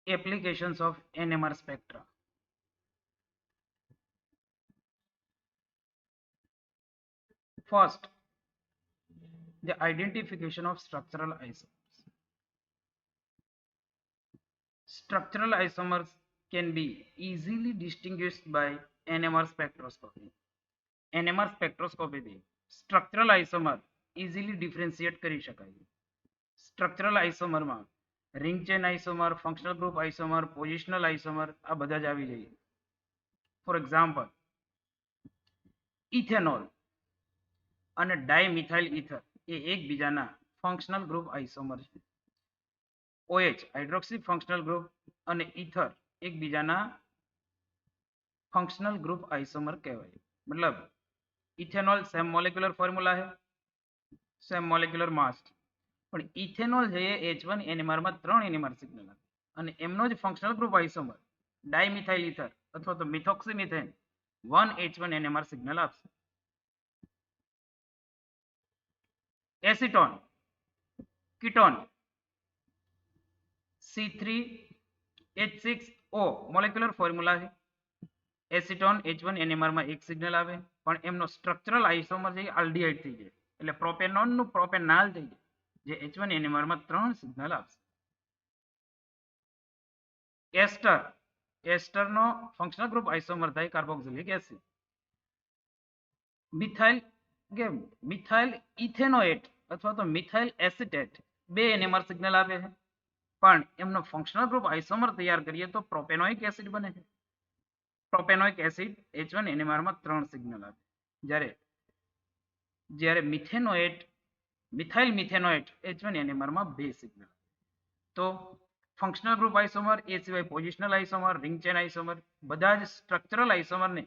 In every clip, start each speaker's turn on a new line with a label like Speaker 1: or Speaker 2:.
Speaker 1: applications of NMR spectra. First, the identification of structural isomers. Structural isomers can be easily distinguished by NMR spectroscopy. NMR spectroscopy થી structural isomer easily differentiate કરી શકાય. Structural isomer માં ring chain isomer, functional group isomer, positional isomer આ બધા જ આવી જાય. For example, ethanol અને ડાયમિથાઇલ ઇથર એ એકબીજાના ફંક્શનલ ગ્રુપ આઇસોમર છે. OH હાઇડ્રોક્સી ફંક્શનલ ગ્રુપ અને ઇથર એકબીજાના ફંક્શનલ ગ્રુપ આઇસોમર કહેવાય. મતલબ ઇથેનોલ સેમ મોલેક્યુલર ફોર્મ્યુલા है, સેમ મોલેક્યુલર માસ, પણ ઇથેનોલ છે એ H1 NMR માં 3 NMR સિગ્નલ આપે અને એમનો જ functional group isomer dimethyl ether અથવા તો મિથોક્સીમિથેન 1 H1 NMR સિગ્નલ આપશે. Acetone ketone C3H6O molecular formula છે. એસીટોન H1 NMR માં એક સિગ્નલ આવે પણ એમનો સ્ટ્રક્ચરલ આઇસોમર છે આલ્ડિહાઇડ થઈ જાય એટલે પ્રોપેનોન નું પ્રોપેનાલ થઈ જાય જે H1 NMR માં 3 સિગ્નલ આપશે. એસ્ટર નો ફંક્શનલ ગ્રુપ આઇસોમર થાય કાર્બોક્સિલિક એસિડ. મિથાઇલ ઇથેનોએટ અથવા તો મિથાઇલ એસિટેટ 2 NMR સિગ્નલ આપે છે પણ એમનો ફંક્શનલ ગ્રુપ આઇસોમર તૈયાર કરીએ તો પ્રોપેનોઇક એસિડ બને છે. પ્રોપેનોઇક એસિડ H1 NMR માં 3 સિગ્નલ આપે જ્યારે મિથાઇલ મિથેનોએટ H1 NMR માં 2 સિગ્નલ. તો ફંક્શનલ ગ્રુપ આઇસોમર એ સિવાય positional isomer, ring chain isomer બધા જ સ્ટ્રક્ચરલ આઇસોમરને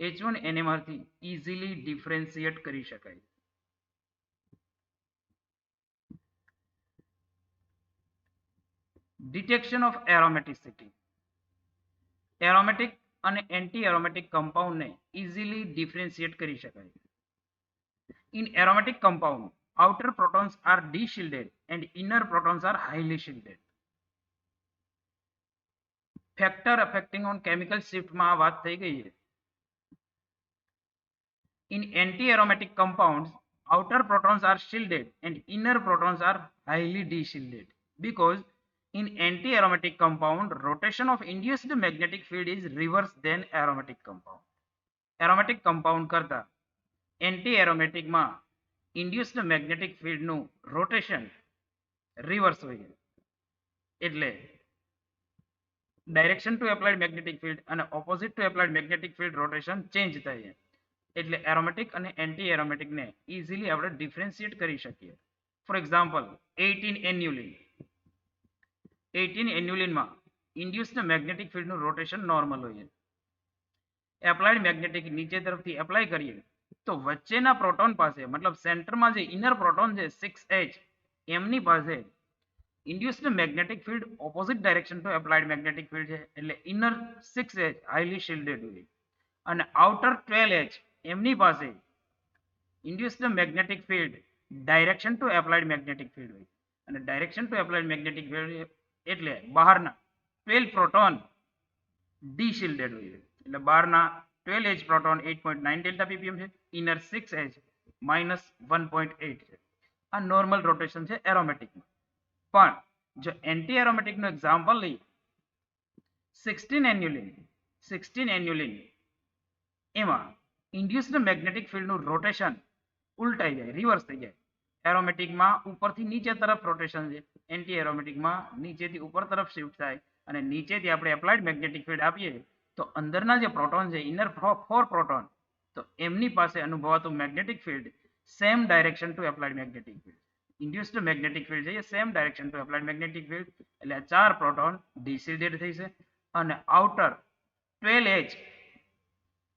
Speaker 1: H1 NMR થી ઇઝીલી ડિફરન્શિએટ કરી શકાય. Detection of aromaticity. એરોમેટિક અને એન્ટી એરોમેટિક કમ્પાઉન્ડને ઇઝીલી ડિફરન્શિએટ કરી શકાય. In aromatic compound outer protons are de-shielded and inner protons are highly shielded. Factor affecting on chemical શિફ્ટમાં આ વાત થઈ ગઈ છે. In anti-aromatic compounds, outer protons are shielded and inner protons are highly de-shielded because in anti-aromatic compound, rotation of induced magnetic field is reverse than aromatic compound. Aromatic compound કરતા anti-aromatic માં induced magnetic field નું rotation reverse હોય છે એટલે direction to applied magnetic field અને opposite to applied magnetic field rotation change થાય છે એટલે એરોમેટિક અને એન્ટી એરોમેટિક ને ઇઝીલી આપણે ડિફરન્શિએટ કરી શકીએ. ફોર એક્ઝામ્પલ 18 એન્યુલિનમાં ઇન્ડ્યુસ્ડ મેગ્નેટિક ફિલ્ડનું રોટેશન નોર્મલ હોય છે. એપ્લાઇડ મેગ્નેટિક નીચે તરફથી એપ્લાય કરીએ તો વચ્ચેના પ્રોટોન પાસે મતલબ સેન્ટરમાં જે ઇનર પ્રોટોન છે 6H એમની પાસે induced magnetic field opposite direction to applied magnetic field છે એટલે ઇનર 6H હાઈલી શિલ્ડેડ હોય અને આઉટર 12H એમની પાસે induced magnetic field direction to applied magnetic field હોય અને direction to applied magnetic field એટલે બહારના 12 પ્રોટોન ડી શિલ્ડેડ હોય એટલે બહારના 12H પ્રોટોન 8.9 ડેલ્ટા ppm છે, ઇનર 6H -1.8 છે. આ નોર્મલ રોટેશન છે એરોમેટિકમાં. પણ જો એન્ટી એરોમેટિકનું એક્ઝામ્પલ લઈએ 16 એન્યુલિન એમાં ઇન્ડ્યુસ્ડ મેગ્નેટિક ફિલ્ડનું રોટેશન ઉલટાઈ જાય રિવર્સ થઈ જાય. એરોમેટિકમાં ઉપરથી નીચે તરફ રોટેશન છે, એન્ટી એરોમેટિકમાં નીચેથી ઉપર તરફ શિફ્ટ થાય અને નીચેથી આપણે એપ્લાઇડ મેગ્નેટિક ફિલ્ડ આપીએ તો અંદરના જે પ્રોટોન છે ઇનર 4 પ્રોટોન તો એમની પાસે અનુભવાતું magnetic field same direction to applied magnetic field. Induced magnetic field છે એ same direction to applied magnetic field એટલે આ 4 પ્રોટોન ડિશિલ્ડેડ થઈ છે અને આઉટર 12H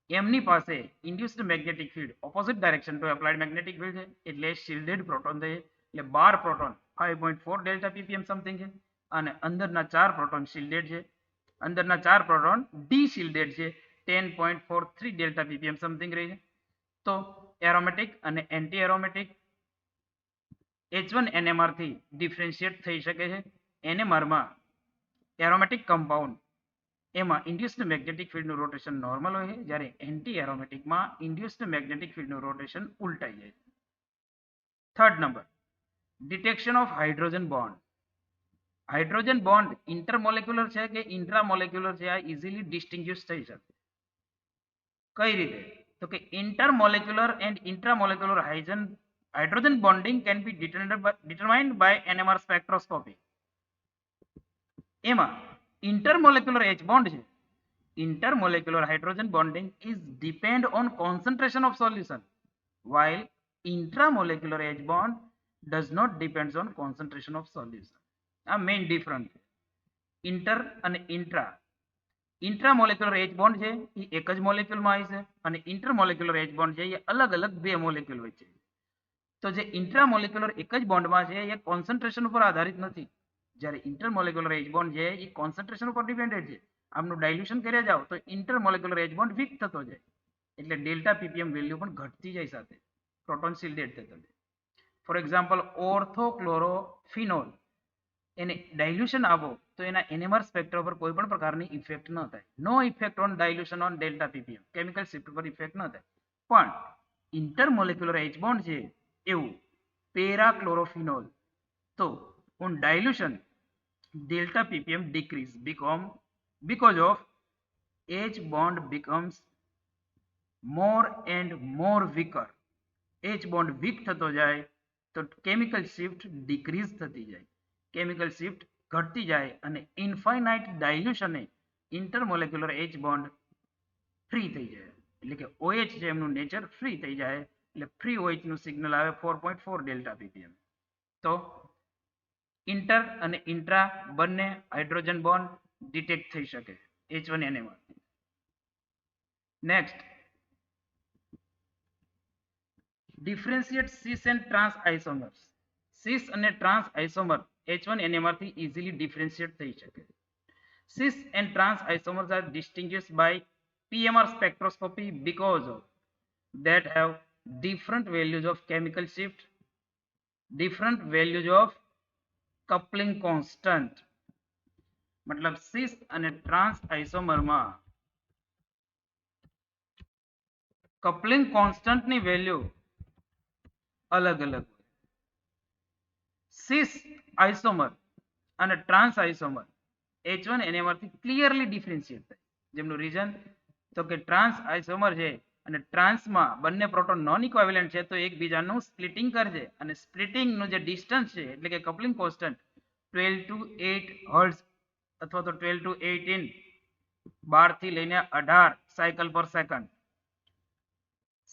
Speaker 1: એમની પાસે induced magnetic field opposite direction to applied magnetic field છે એટલે શિલ્ડેડ પ્રોટોન થઈ એટલે 12 પ્રોટોન 5.4 ડેલ્ટા ppm સમથિંગ છે અને અંદરના 4 પ્રોટોન શિલ્ડેડ છે. અંદરના 4 પ્રોટોન ડી શિલ્ડેડ છે 10.43 ડેલ્ટા ppm સમથિંગ રહી છે. તો એરોમેટિક અને એન્ટી એરોમેટિક H1 NMR થી ડિફરન્શિએટ થઈ શકે છે. NMR માં એરોમેટિક કમ્પાઉન્ડ એમાં ઇન્ડ્યુસ્ડ મેગ્નેટિક ફિલ્ડનું રોટેશન નોર્મલ હોય છે, જ્યારે એન્ટી એરોમેટિકમાં ઇન્ડ્યુસ્ડ મેગ્નેટિક ફિલ્ડનું રોટેશન ઉલટાઈ જાય. Third number, detection of hydrogen bond. Hydrogen bond intermolecular છે કે ઇન્ટ્રામોલેક્યુલર છે, આ ઇઝીલી ડિસ્ટિંગ્વિશ થઈ શકે. કઈ રીતે? તો કે intermolecular and intramolecular hydrogen bonding can be determined by NMR spectroscopy. એમાં intermolecular H bond છે, intermolecular hydrogen bonding is depend on concentration of solution, while intramolecular H bond does not depends on concentration of solution. આ main difference છે inter અને intra. ઇન્ટ્રામોલેક્યુલર H bond છે એ એક જ મોલેક્યુલમાં હોય છે અને ઇન્ટરમોલેક્યુલર એચ બોન્ડ છે એ અલગ અલગ બે મોલેક્યુલ હોય છે. તો જે ઇન્ટ્રામોલેક્યુલર એક જ બોન્ડમાં છે એ કોન્સન્ટ્રેશન ઉપર આધારિત નથી, જ્યારે ઇન્ટરમોલેક્યુલર એચ બોન્ડ છે એ કોન્સન્ટ્રેશન ઉપર ડિપેન્ડેડ છે. આમનું ડાયલ્યુશન કર્યા જાઓ તો ઇન્ટરમોલેક્યુલર એચ બોન્ડ વીક થતો જાય, એટલે ડેલ્ટા પીપીએમ વેલ્યુ પણ ઘટતી જાય સાથે પ્રોટોન શિલ્ડેડ થતો જાય. ફોર એક્ઝામ્પલ ઓર્થોક્લોરોફિનોલ એને ડાયલ્યુશન આપો તો એના એનએમઆર સ્પેક્ટ્રા પર કોઈ પણ પ્રકારની ઇફેક્ટ ન થાય. No effect on dilution on delta ppm, chemical shift પર ઇફેક્ટ ન થાય. પણ ઇન્ટરમોલેક્યુલર એચ બોન્ડ છે એવું પેરાક્લોરોફિનોલ, તો on ડાયલ્યુશન delta ppm decrease because of H bond becomes more and more weaker. H bond weak થતો જાય તો કેમિકલ શિફ્ટ ડિક્રીઝ થતી જાય, કેમિકલ શિફ્ટ ઘટતી જાય અને ઇન્ફાઇનાઇટ ડાયલ્યુશને ઇન્ટરમોલેક્યુલર એચ બોન્ડ ફ્રી થઈ જાય, એટલે કે OH છે એમનું નેચર ફ્રી થઈ જાય, એટલે ફ્રી OH નું સિગ્નલ આવે 4.4 ડેલ્ટા પીપીએમ. તો ઇન્ટર અને ઇન્ટ્રા બંને હાઇડ્રોજન બોન્ડ ડિટેક્ટ થઈ શકે H1Na માં. Next, differentiate cis and trans isomers. Cis અને ટ્રાન્સ આઇસોમર H1Na માંથી ઇઝીલી ડિફરન્શિએટ થઈ શકે. Cis and trans isomers are distinguished by PMR spectroscopy because of that have different values of chemical shift, different values of coupling constant. मतलब cis અને trans isomer માં coupling constant ની value અલગ અલગ હોય. cis isomer અને trans isomer H1Na માંથી clearly differentiate થાય. જેમનું રીઝન તો કે ટ્રાન્સ આઇસોમર છે અને ટ્રાન્સમાં બંને પ્રોટોન નોન ઇક્વિવેલન્ટ છે તો એકબીજાનું સ્પ્લિટિંગ કરશે અને સ્પ્લિટિંગનું જે ડિસ્ટન્સ છે એટલે કે કપલિંગ કોન્સ્ટન્ટ 12 to 8 હર્ટ્ઝ અથવા તો 12 to 18 12 થી લઈને 18 સાયકલ પર સેકન્ડ.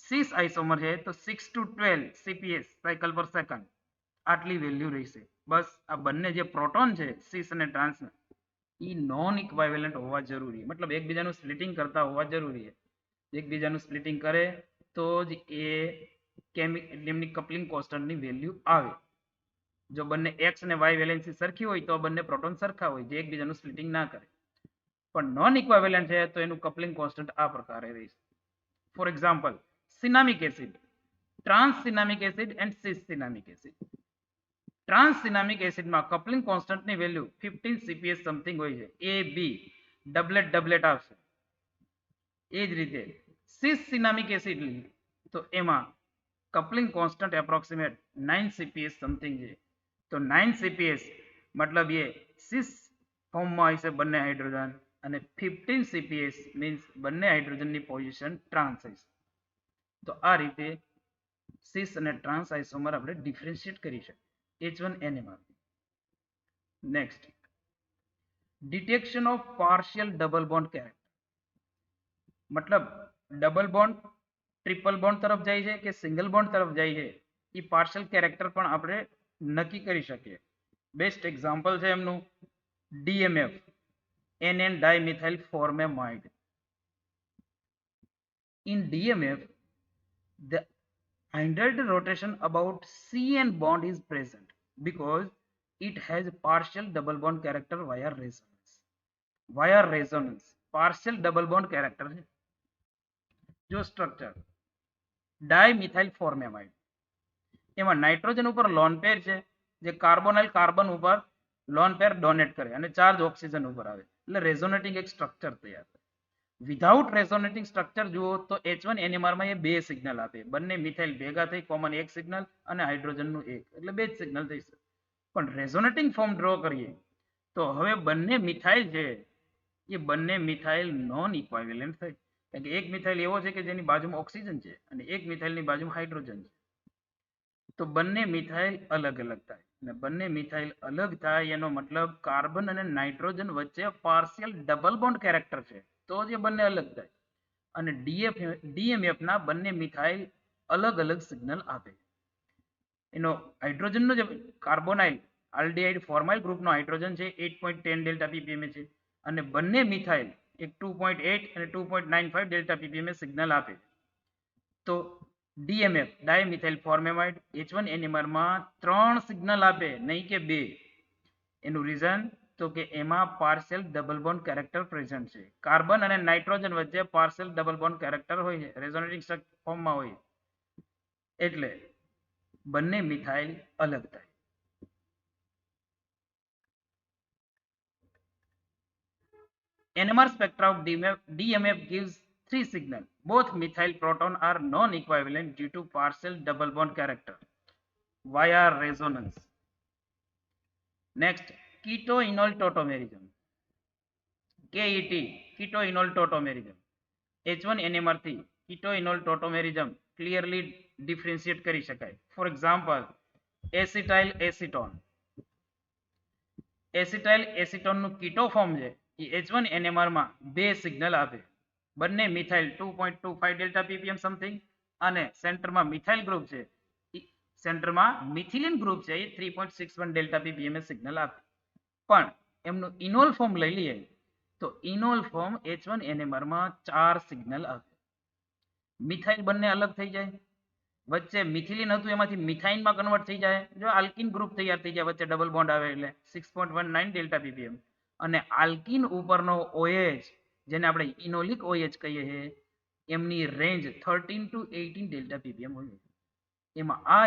Speaker 1: સિસ આઇસોમર છે તો 6 to 12 CPS સાયકલ પર સેકન્ડ આટલી વેલ્યુ રહેશે. બસ આ બંને જે પ્રોટોન છે સિસ અને ટ્રાન્સના એ નોન ઇક્વાઇવેલન્ટ હોવા જરૂરી, મતલબ એકબીજાનું સ્પ્લિટિંગ કરતા હોવા જરૂરી છે. એકબીજાનું સ્પ્લિટિંગ કરે તો જ એ એમની કપલિંગ કોન્સ્ટન્ટની વેલ્યુ આવે. જો બંને એક્સ અને વાય વેલેન્સી સરખી હોય તો બંને પ્રોટોન સરખા હોય જે એકબીજાનું સ્પ્લિટિંગ ના કરે. પણ નોન ઇક્વાઇવેલન્ટ છે તો એનું કપલિંગ કોન્સ્ટન્ટ આ પ્રકારે રહેશે. For example cinnamic acid, trans cinnamic acid and cis cinnamic acid. Trans cinnamic એસિડમાં કપલિંગ કોન્સ્ટન્ટની વેલ્યુ 15 CPS સમથિંગ હોય છે, એ બી ડબલેટ આવશે. એ જ રીતે સિસ સિનામિક એસિડ તો એમાં coupling constant approximate 9 CPS something છે. તો 9 CPS મતલબ એ સિસ ફોર્મમાં હોય છે બંને હાઇડ્રોજન અને 15 CPS મીન્સ બંને હાઇડ્રોજનની પોઝિશન ટ્રાન્સ હશે. તો આ રીતે સિસ અને ટ્રાન્સ આઇસોમર આપણે ડિફરન્શિએટ કરી શકીએ H1Na માં. Next, detection of partial double bond character. મતલબ ડબલ બોન્ડ ટ્રિપલ બોન્ડ તરફ જાય છે કે સિંગલ બોન્ડ તરફ જાય છે એ પાર્શિયલ કેરેક્ટર પણ આપણે નક્કી કરી શકીએ. બેસ્ટ એક્ઝામ્પલ છે એમનું DMF, NN dimethyl formamide. In DMF the hindered rotation about CN bond is present because it has partial double bond character via resonance. Via resonance partial double bond character है. जो structure dimethyl फॉर्मेमाइड એમાં nitrogen ઉપર lone pair છે જે કાર્બોનાઇલ carbon ઉપર lone pair donate કરે અને charge oxygen ઉપર આવે એટલે રેઝોનેટિંગ એક સ્ટ્રક્ચર તૈયાર થાય. વિધાઉટ રેઝોનેટિંગ સ્ટ્રક્ચર જુઓ તો H1 NMR માં એ બે સિગ્નલ આપે, બંને મિથાઇલ ભેગા થઈ કોમન એક સિગ્નલ અને હાઇડ્રોજનનું એક, એટલે બે જ સિગ્નલ થઈ શકે. પણ રેઝોનેટિંગ ફોર્મ ડ્રો કરીએ તો હવે બંને મિથાઇલ છે એ બંને મિથાઇલ નોન ઇક્વાવેલન્ટ થઈ. કારણ કે એક મિથાઇલ એવો છે કે જેની બાજુમાં ઓક્સિજન છે અને એક મિથાઇલની બાજુમાં હાઇડ્રોજન છે. તો બંને મિથાઇલ અલગ અલગ થાય અને બંને મિથાઇલ અલગ થાય એનો મતલબ કાર્બન અને નાઇટ્રોજન વચ્ચે પાર્શિયલ ડબલ બોન્ડ કેરેક્ટર છે, તો જ એ બંને અલગ થાય. અને ડીએમએફ ના બંને મિથાઇલ અલગ અલગ સિગ્નલ આપે. એનો હાઇડ્રોજનનો જે કાર્બોનાઇલ આલ્ડિહાઇડ ફોર્માઇલ ગ્રુપનો હાઇડ્રોજન છે 8.10 ડેલ્ટા ppm છે અને બંને મિથાઇલ એક 2.8 અને 2.95 ડેલ્ટા ppm સિગ્નલ આપે. તો ડીએમએફ ડાયમિથાઇલ ફોર્મેમાઇડ H1 NMR માં 3 સિગ્નલ આપે નહીં કે 2. એનું રીઝન તો કે એમાં partial double bond character present છે. કાર્બન અને નાઇટ્રોજન વચ્ચે પાર્શિયલ ડબલ બોન્ડ કેરેક્ટર હોય છે, રેઝોનેટિંગ ફોર્મમાં હોય, એટલે બંને મિથાઇલ અલગ થાય. NMR spectra of DMF gives three signals. Both methyl proton are non-equivalent due to partial double bond character via resonance. Next, keto-enol tautomerism. KET, keto-enol tautomerism. H1 NMR થી keto-enol tautomerism clearly differentiate કરી શકાય. For example, acetyl acetone. Acetyl એસિટોનનું keto form છે એ H1 NMR માં બે signal આપે, બંને મિથાઇલ 2.25 ડેલ્ટા ppm સમથિંગ અને સેન્ટરમાં મિથાઇલ ગ્રુપ છે, સેન્ટરમાં મિથિલિન ગ્રુપ છે એ 3.61 ડેલ્ટા ppm સિગ્નલ આપે. પણ એમનું ઇનોલ ફોર્મ લઈ લઈએ તો ઇનોલ ફોર્મ H1 NMR માં 4 સિગ્નલ આપે. મિથાઇલ બંને અલગ થઈ જાય, વચ્ચે મિથિલિન હતું એમાંથી મિથાઇનમાં કન્વર્ટ થઈ જાય, જો આલ્કિન ગ્રુપ તૈયાર થઈ જાય વચ્ચે ડબલ બોન્ડ આવે એટલે 6.19 ડેલ્ટા ppm. અને આલ્કિન ઉપરનો OH જેને આપણે ઇનોલિક OH કહીએ છીએ એમની રેન્જ 13 to 18 ડેલ્ટા ppm હોય. એમાં આ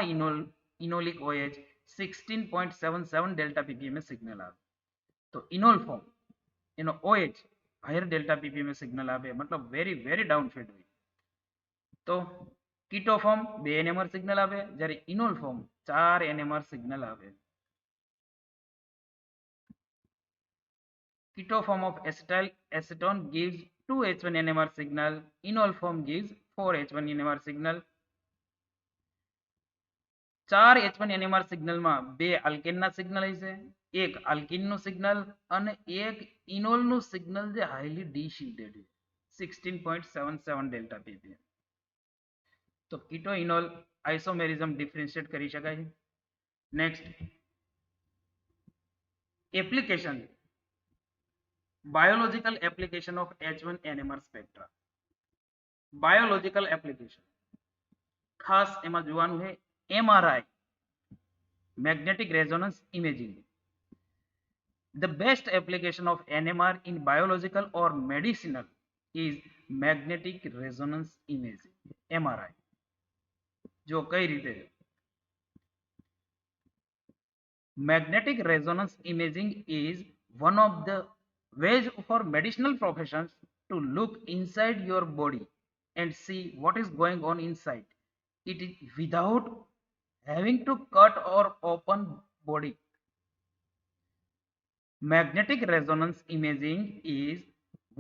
Speaker 1: ઇનોલિક OH 16.77 ડેલ્ટા ppm સિગ્નલ આવે. તો ઇનોલ ફોર્મ એનો OH higher delta ppm signal આપે, મતલબ વેરી વેરી ડાઉનફીલ્ડ હોય. તો કીટો ફોર્મ 2 NMR સિગ્નલ આપે જ્યારે ઇનોલ ફોર્મ 4 NMR સિગ્નલ આપે. Keto form of acetyl acetone gives 2 H1 NMR signal. Enol form gives 4 H1 NMR signal. 4 H1 NMR signal માં બે આલ્કેનના signal હશે, એક આલ્કિનનું સિગ્નલ અને એક ઇનોલનું સિગ્નલ જે હાઈલી ડીશિલ્ડેડ છે 16.77 ડેલ્ટા ppm. તો કીટો ઇનોલ આઇસોમેરિઝમ ડિફરન્શિએટ કરી શકાય છે. Next, application biological application of H1 NMR spectra. biological application ખાસ એમાં જોવાનું છે MRI, magnetic resonance imaging. The best application of NMR in biological or medicinal is magnetic resonance imaging, MRI. જો કઈ રીતે? Magnetic resonance imaging is one of the ways for medicinal professions to look inside your body and see what is going on inside. It is without having to cut or open body. Magnetic resonance imaging is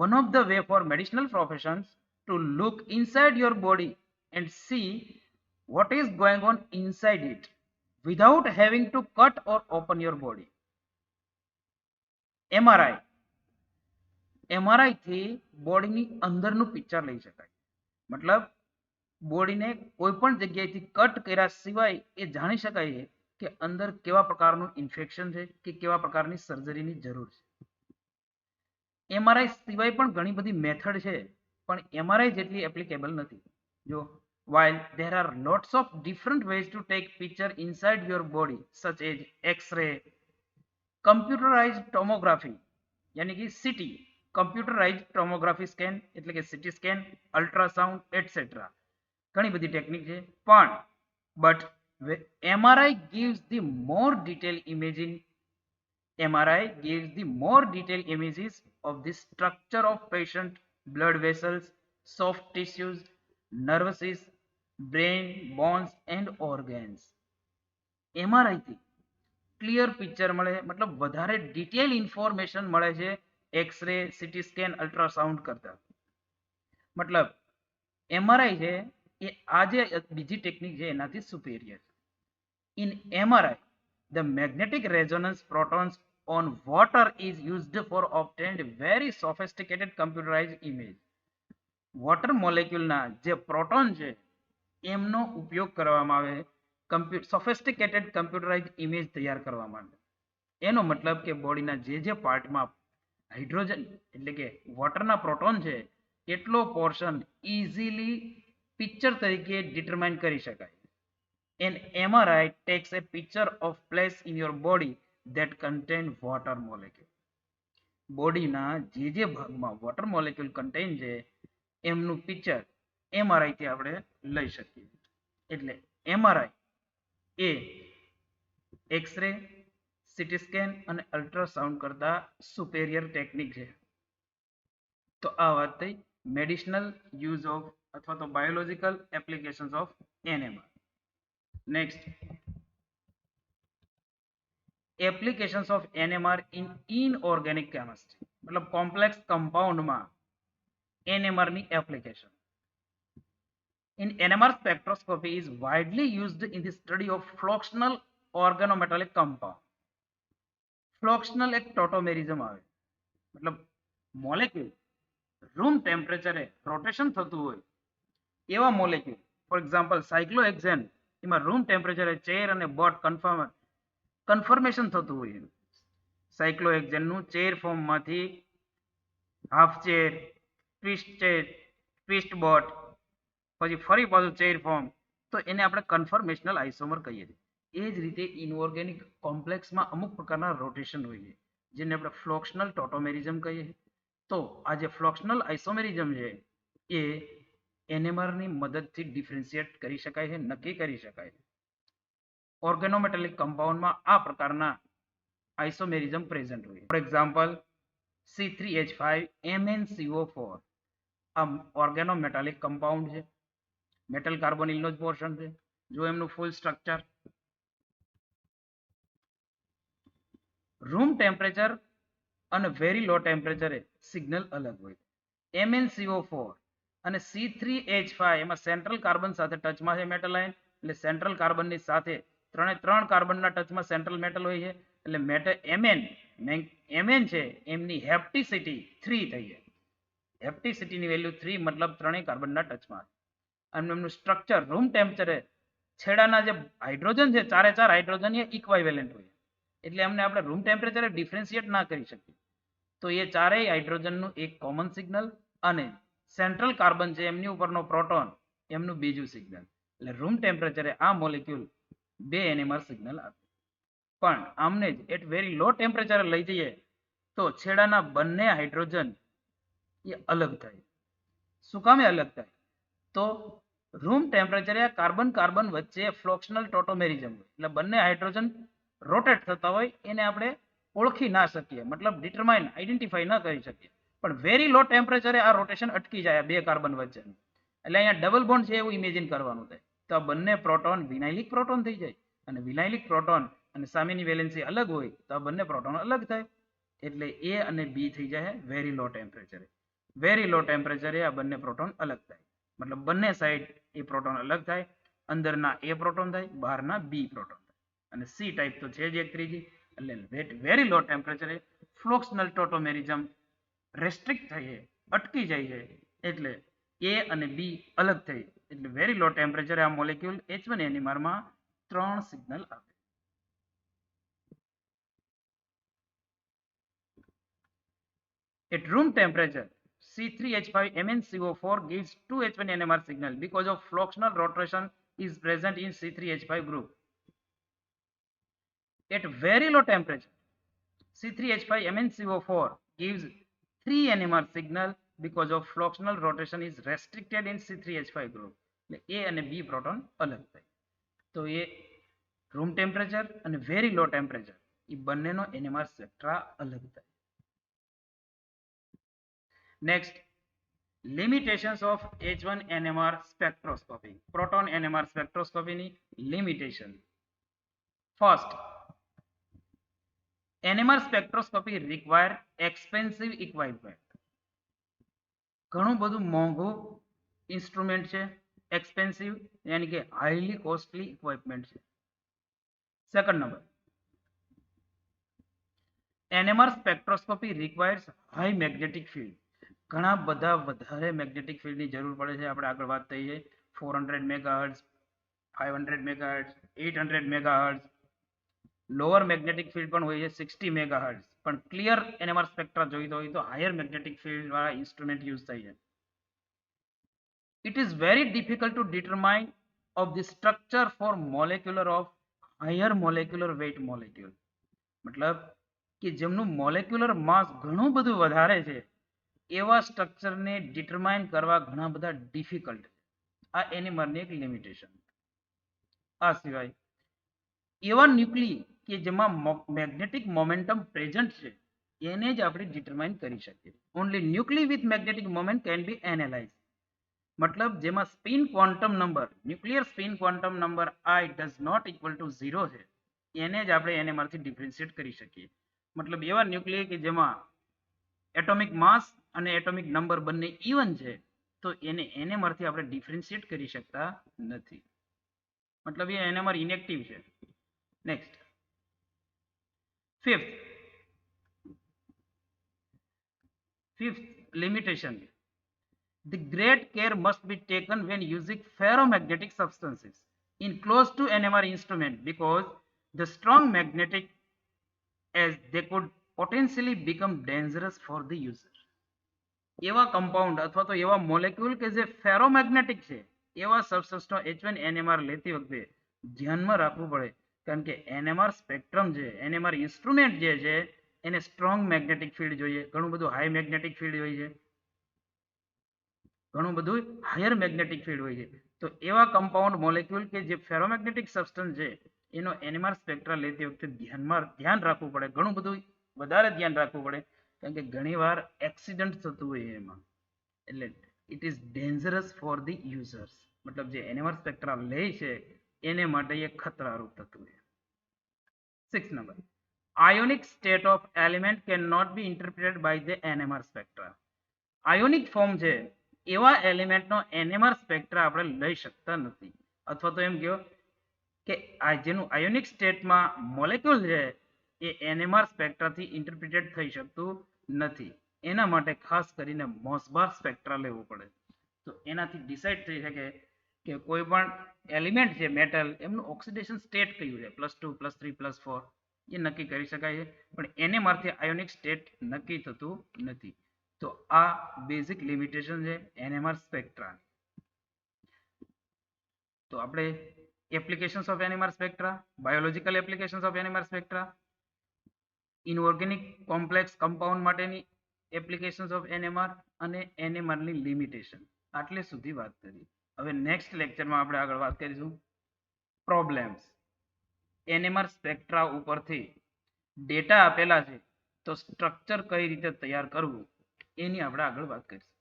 Speaker 1: one of the way for medicinal professions to look inside your body and see what is going on inside it without having to cut or open your body. MRI થી બોડીની અંદરનું picture લઈ શકાય, મતલબ બોડીને કોઈ પણ જગ્યાએથી cut કર્યા સિવાય એ જાણી શકાય છે કે અંદર કેવા પ્રકારનું ઇન્ફેક્શન છે કે કેવા પ્રકારની સર્જરીની જરૂર છે. MRI સિવાય પણ ઘણી બધી મેથડ છે પણ MRI જેટલી એપ્લિકેબલ નથી. જો while there are lots of different ways to take picture inside your body such as X-ray, computerized tomography यानी कि CT, computerized tomography scan એટલે કે CT scan, ultrasound etc. ઘણી બધી ટેકનિક છે પણ but MRI gives the more detailed imaging MRI gives the more detailed images of the structure of patient blood vessels, soft tissues, nervous system, brain, bones and organs. MRI થી clear picture મળે, મતલબ વધારે detail information મળે છે x ray, CT scan, ultrasound કરતા. મતલબ MRI છે એ આ જે બીજી ટેકનિક છે એનાથી સુપેરિયર. In MRI, the magnetic resonance protons on water is used for obtained very sophisticated computerized image. Water મોલેક્યુલના જે પ્રોટોન છે એમનો ઉપયોગ કરવામાં આવે સોફિસ્ટિકેટેડ કમ્પ્યુટરાઇઝ ઇમેજ તૈયાર કરવા માટે. એનો મતલબ કે બોડીના જે પાર્ટમાં હાઇડ્રોજન એટલે કે વોટરના પ્રોટોન છે એટલો પોર્શન ઇઝીલી પિક્ચર તરીકે ડિટરમાઇન કરી શકાય. An MRI takes a picture of place in your body that contain water molecule. બોડીના જે ભાગમાં વોટર મોલેક્યુલ કન્ટેન છે એમનું પિક્ચર MRI થી આપણે લઈ શકીએ. એટલે MRI એ એક્સરે, સીટી સ્કેન અને અલ્ટ્રાસાઉન્ડ કરતા સુપેરિયર ટેકનિક છે. તો આ વાત થઈ મેડિસિનલ યુઝ ઓફ અથવા તો biological applications of NMR. Next, applications of NMR in inorganic chemistry, મતલબ કોમ્પ્લેક્સ કમ્પાઉન્ડમાં NMR ની application. In NMR spectroscopy is widely used in the study of fluxional organometallic compound. ફ્લોક્સનલ એક ટોટોમેરિઝમ આવે, મતલબ મોલેક્યુલ રૂમ ટેમ્પરેચરે રોટેશન થતું હોય એવા મોલેક્યુલ, ફોર એક્ઝામ્પલ સાયક્લોહેક્ઝેન, એમાં room ટેમ્પરેચરે ચેર અને બોટ કન્ફર્મેશન થતું હોય. સાયક્લોહેક્ઝેનનું ચેર ફોર્મમાંથી હાફ ચેર, ટ્વિસ્ટ બોટ, પછી ફરી પાછું ચેર ફોર્મ, તો એને આપણે કન્ફર્મેશનલ આઇસોમર કહીએ છીએ. એ જ રીતે ઇનઓર્ગેનિક કોમ્પ્લેક્સમાં અમુક પ્રકારના રોટેશન હોય છે જેને આપણે ફ્લોક્સનલ ટોટોમેરિઝમ કહીએ. તો આ જે ફ્લોક્સનલ આઇસોમેરિઝમ છે એ NMR ની મદદથી ડિફરન્શિએટ કરી શકાય છે, નક્કી કરી શકાય છે. ઓર્ગેનોમેટાલિક કમ્પાઉન્ડમાં આ પ્રકારના આઇસોમેરિઝમ પ્રેઝન્ટ હોય. ફોર એક્ઝામ્પલ C3H5MnCO4 આ ઓર્ગેનોમેટાલિક કમ્પાઉન્ડ છે, મેટલ કાર્બોનિલનો જ પોર્શન છે. જો એમનું ફૂલ સ્ટ્રક્ચર, રૂમ ટેમ્પરેચર અને વેરી લો ટેમ્પરેચરે સિગ્નલ અલગ હોય. MnCO4 અને C3H5 એમાં સેન્ટ્રલ કાર્બન સાથે ટચમાં છે મેટલ આયન, એટલે સેન્ટ્રલ કાર્બનની સાથે ત્રણ કાર્બનના ટચમાં સેન્ટ્રલ મેટલ હોય છે, એટલે Mn છે એમની હેપ્ટિસિટી 3 થઈ જાય. હેપ્ટિસિટીની વેલ્યુ 3, મતલબ ત્રણેય કાર્બનના ટચમાં. અને એમનું સ્ટ્રક્ચર રૂમ ટેમ્પરેચરે છેડાના જે હાઇડ્રોજન છે ચારે ચાર હાઇડ્રોજન એ ઇક્વાઇવેલન્ટ હોય, એટલે એમને આપણે રૂમ ટેમ્પરેચરે ડિફરન્શિએટ ના કરી શકીએ. તો એ ચારેય હાઇડ્રોજનનું એક કોમન સિગ્નલ અને સેન્ટ્રલ કાર્બન છે એમની ઉપરનો પ્રોટોન એમનું બીજું સિગ્નલ, એટલે રૂમ ટેમ્પરેચરે આ મોલેક્યુલ બે NMR સિગ્નલ આપે. પણ આમને જ એટ વેરી લો ટેમ્પરેચરે લઈ જઈએ તો છેડાના બંને હાઇડ્રોજન એ અલગ થાય. શું કામે અલગ થાય? તો રૂમ ટેમ્પરેચરે કાર્બન કાર્બન વચ્ચે ફ્લોક્સનલ ટોટોમેરિઝમ હોય, એટલે બંને હાઇડ્રોજન રોટેટ થતા હોય એને આપણે ઓળખી ના શકીએ, મતલબ ડિટરમાઇન આઈડેન્ટિફાઈ ન કરી શકીએ. પણ વેરી લો ટેમ્પરેચરે આ રોટેશન અટકી જાય બે કાર્બન વચ્ચે, એટલે અહીંયા ડબલ બોન્ડ છે એવું ઇમેજિન કરવાનું થાય. તો આ બંને પ્રોટોન વિનાઇલિક પ્રોટોન થઈ જાય, અને વિનાઇલિક પ્રોટોન અને સામેની વેલેન્સી અલગ હોય તો આ બંને પ્રોટોન અલગ થાય, એટલે A અને B થઈ જાય વેરી લો ટેમ્પરેચરે. વેરી લો ટેમ્પરેચરે આ બંને પ્રોટોન અલગ થાય, મતલબ બંને સાઈડ એ પ્રોટોન અલગ થાય, અંદરના A પ્રોટોન થાય, બહારના B પ્રોટોન થાય. અને C ટાઈપ તો છે જ એક ત્રીજી, એટલે વેરી લો ટેમ્પરેચરે ફ્લોક્સનલ ટોટોમેરિઝમ રેસ્ટ્રિક્ટ થઈ છે, અટકી જાય છે, એટલે A અને B અલગ થઈ, એટલે વેરી લો ટેમ્પરેચરે આ મોલેક્યુલ H1 NMR માં 3 સિગ્નલ આપે. At room temperature, C3H5MnCO4 gives 2 H1 NMR signal because of fluxional rotation is present in C3H5 group. At very low temperature, C3H5MnCO4 gives 3 NMR signal because of fluxional rotation is restricted in C3H5 group. A અને B proton અલગ થાય. તો એ room temperature અને very low temperature એ બંનેનો NMR spectra અલગ થાય. Next, limitations of H1 NMR spectroscopy. Proton NMR સ્પેક્ટ્રોસ્કોપીની limitation. First, NMR spectroscopy require expensive equipment. ઘણું બધું મોંઘું ઇન્સ્ટ્રુમેન્ટ છે, એક્સપેન્સિવ યાની કે હાઈલી કોસ્ટલી ઇક્વિપમેન્ટ છે. Second number, NMR spectroscopy requires high magnetic field. ઘણા બધા વધારે મેગ્નેટિક ફિલ્ડની જરૂર પડે છે. આપણે આગળ વાત થઈ છે 400 megahertz, 500 megahertz, 800 megahertz. Lower magnetic field પણ હોય છે 60 મેગાહર્ટ્ઝ. પણ ક્લિયર NMR સ્પેક્ટ્રા જોઈતો હોય તો હાયર મેગ્નેટિક ફિલ્ડ વાળા ઇન્સ્ટ્રુમેન્ટ યુઝ થાય છે. It is very difficult to determine of the structure for molecular of higher molecular weight molecule. મતલબ કે જેમનું મોલેક્યુલર માસ ઘણું બધું વધારે છે એવા સ્ટ્રક્ચરને ડિટરમાઇન કરવા ઘણા બધા ડિફિકલ્ટ. આ NMRની એક લિમિટેશન. આ સિવાય એવા ન્યુક્લી કે જેમાં મેગ્નેટિક મોમેન્ટમ પ્રેઝન્ટ છે એને જ આપણે ડિટરમાઇન કરી શકીએ. Only nuclei with magnetic moment can be analyse. મતલબ જેમાં spin quantum number, nuclear spin quantum number I does not equal to 0 છે એને જ આપણે NMR થી ડિફરન્શિએટ કરી શકીએ. મતલબ એવા ન્યુક્લિયર કે જેમાં એટોમિક માસ અને એટોમિક નંબર બંને ઇવન છે તો એને NMR થી આપણે ડિફરન્શિએટ કરી શકતા નથી. મતલબ એ NMR ઇનેક્ટિવ છે. Next, fifth limitation. The great care must be taken when using ferromagnetic substances in close to NMR instrument because the strong magnetic as they could potentially become dangerous for the user. એવા compound અથવા તો એવા molecule કે જે ferromagnetic છે એવા સબસ્ટન્સનો H1 NMR લેતી વખતે ધ્યાનમાં રાખવું પડે. કારણ કે NMR સ્પેક્ટ્રમ છે, NMR ઇન્સ્ટ્રુમેન્ટ જે છે એને સ્ટ્રોંગ મેગ્નેટિક ફિલ્ડ જોઈએ, ઘણું બધું હાઈ મેગ્નેટિક ફિલ્ડ હોય છે, ઘણું બધું હાયર મેગ્નેટિક ફિલ્ડ હોય છે. તો એવા કમ્પાઉન્ડ મોલેક્યુલ કે જે ફેરોમેગ્નેટિક સબસ્ટન્સ છે એનો NMR સ્પેક્ટ્રા લેતી વખતે ધ્યાન રાખવું પડે, ઘણું બધું વધારે ધ્યાન રાખવું પડે. કારણ કે ઘણીવાર એક્સિડન્ટ થતું હોય એમાં, એટલે it is dangerous for the users. મતલબ જે NMR સ્પેક્ટ્રા લે છે એને માટે એ ખતરારૂપ થતું હોય. 6 number, ionic state of element can not be interpreted by the NMR spectra. Ionic form છે એવા એલિમેન્ટનો NMR સ્પેક્ટ્રા આપણે લઈ શકતા નથી. અથવા તો એમ કહો કે આ જેનું આયોનિક સ્ટેટમાં મોલેક્યુલ છે એ NMR સ્પેક્ટ્રાથી ઇન્ટરપ્રિટેડ થઈ શકતું નથી. એના માટે ખાસ કરીને મોસબાર સ્પેક્ટ્રા લેવું પડે. તો એનાથી ડિસાઇડ થઈ શકે કે કોઈ પણ એલિમેન્ટ છે મેટલ એમનું ઓક્સિડેશન સ્ટેટ કયું છે, +2, +3, +4 એ નક્કી કરી શકાય છે. પણ NMR થી આયોનિક સ્ટેટ નક્કી થતું નથી. તો આ બેઝિક લિમિટેશન છે NMR સ્પેક્ટ્રા. તો આપણે applications of NMR spectra, biological applications of NMR spectra, inorganic complex compound માટેની એપ્લિકેશન્સ ઓફ NMR અને NMR ની લિમિટેશન આટલે સુધી વાત કરી. હવે નેક્સ્ટ લેક્ચરમાં આપણે આગળ વાત કરીશું પ્રોબ્લેમ્સ. NMR સ્પેક્ટ્રા ઉપરથી ડેટા આપેલા છે તો સ્ટ્રક્ચર કઈ રીતે તૈયાર કરવું એની આપણે આગળ વાત કરીશું.